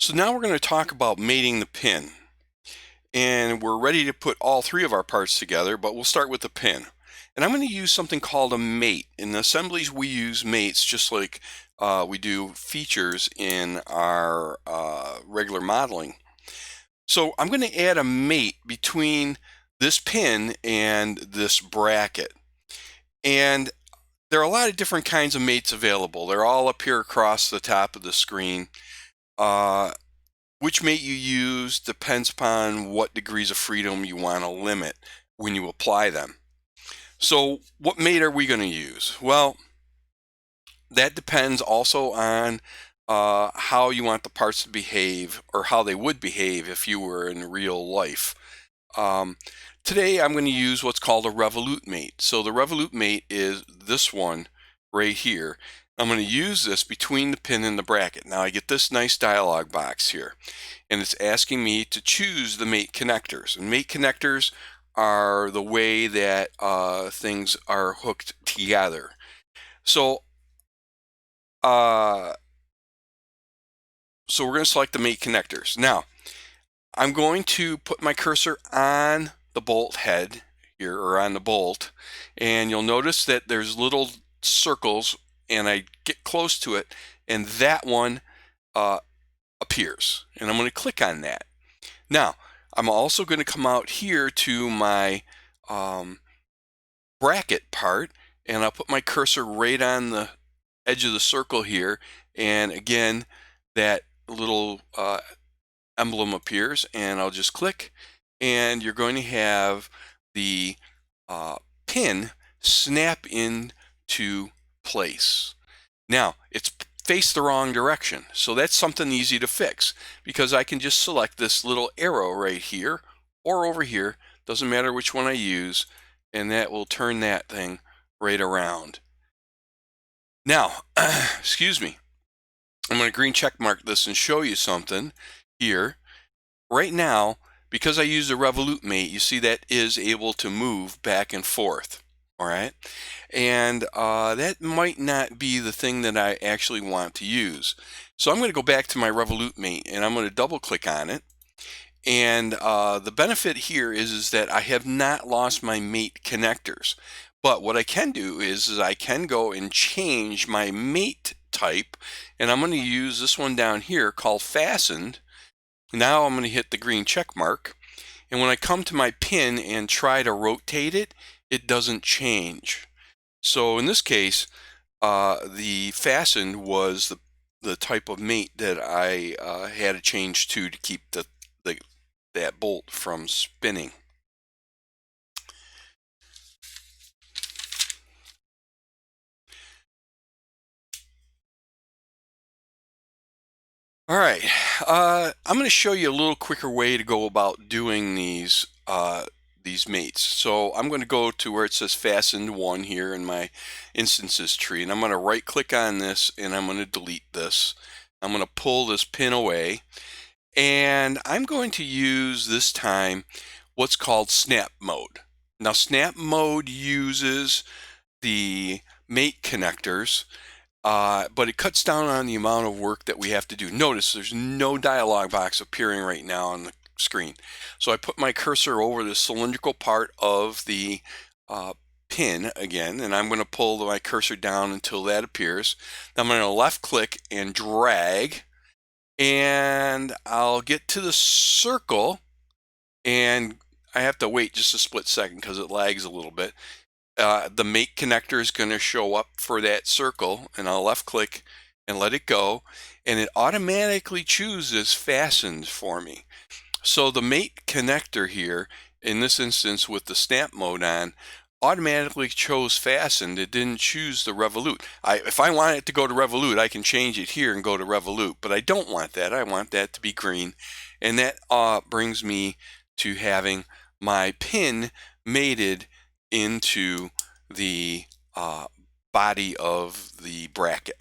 So now we're going to talk about mating the pin. And we're ready to put all three of our parts together, but we'll start with the pin. And I'm going to use something called a mate. In the assemblies, we use mates just like we do features in our regular modeling. So I'm going to add a mate between this pin and this bracket. And there are a lot of different kinds of mates available. They're all up here across the top of the screen. Uh, Which mate you use depends upon what degrees of freedom you want to limit when you apply them. So what mate are we going to use? Well, that depends also on how you want the parts to behave, or how they would behave if you were in real life. Um, Today I'm going to use what's called a Revolut mate. So the Revolut mate is this one right here. I'm going to use this between the pin and the bracket. Now I get this nice dialog box here, and it's asking me to choose the mate connectors. And mate connectors are the way that things are hooked together. So, uh, so we're going to select the mate connectors. Now, I'm going to put my cursor on the bolt head here, or on the bolt, and you'll notice that there's little circles, and I get close to it, and that one appears, and I'm going to click on that. Now, I'm also going to come out here to my bracket part, and I'll put my cursor right on the edge of the circle here, and again, that little emblem appears, and I'll just click, and you're going to have the pin snap into place. Now, it's faced the wrong direction, so that's something easy to fix, because I can just select this little arrow right here or over here, doesn't matter which one I use, and that will turn that thing right around. Now, excuse me, I'm going to green check mark this and show you something here. Right now, because I use the Revolut mate, you see that is able to move back and forth. All right, and that might not be the thing that I actually want to use. So I'm going to go back to my Revolut mate, and I'm going to double click on it. And the benefit here is that I have not lost my mate connectors. But what I can do is I can go and change my mate type, and I'm going to use this one down here called fastened. Now I'm going to hit the green check mark, and when I come to my pin and try to rotate it, it doesn't change. So in this case, the fastened was the type of mate that I had to change to keep that bolt from spinning. All right, I'm going to show you a little quicker way to go about doing these mates. So I'm going to go to where it says fastened one here in my instances tree, and I'm going to right click on this, and I'm going to delete this. I'm going to pull this pin away, and I'm going to use this time what's called snap mode. Now snap mode uses the mate connectors, but it cuts down on the amount of work that we have to do. Notice there's no dialog box appearing right now on the screen. So I put my cursor over the cylindrical part of the pin again, and I'm going to pull my cursor down until that appears. Then I'm going to left click and drag, and I'll get to the circle, and I have to wait just a split second because it lags a little bit. The mate connector is going to show up for that circle, and I'll left click and let it go, and it automatically chooses fastened for me. So the mate connector here, in this instance with the snap mode on, automatically chose fastened. It didn't choose the Revolut. If I want it to go to Revolut, I can change it here and go to Revolut, but I don't want that. I want that to be green, and that brings me to having my pin mated into the body of the bracket.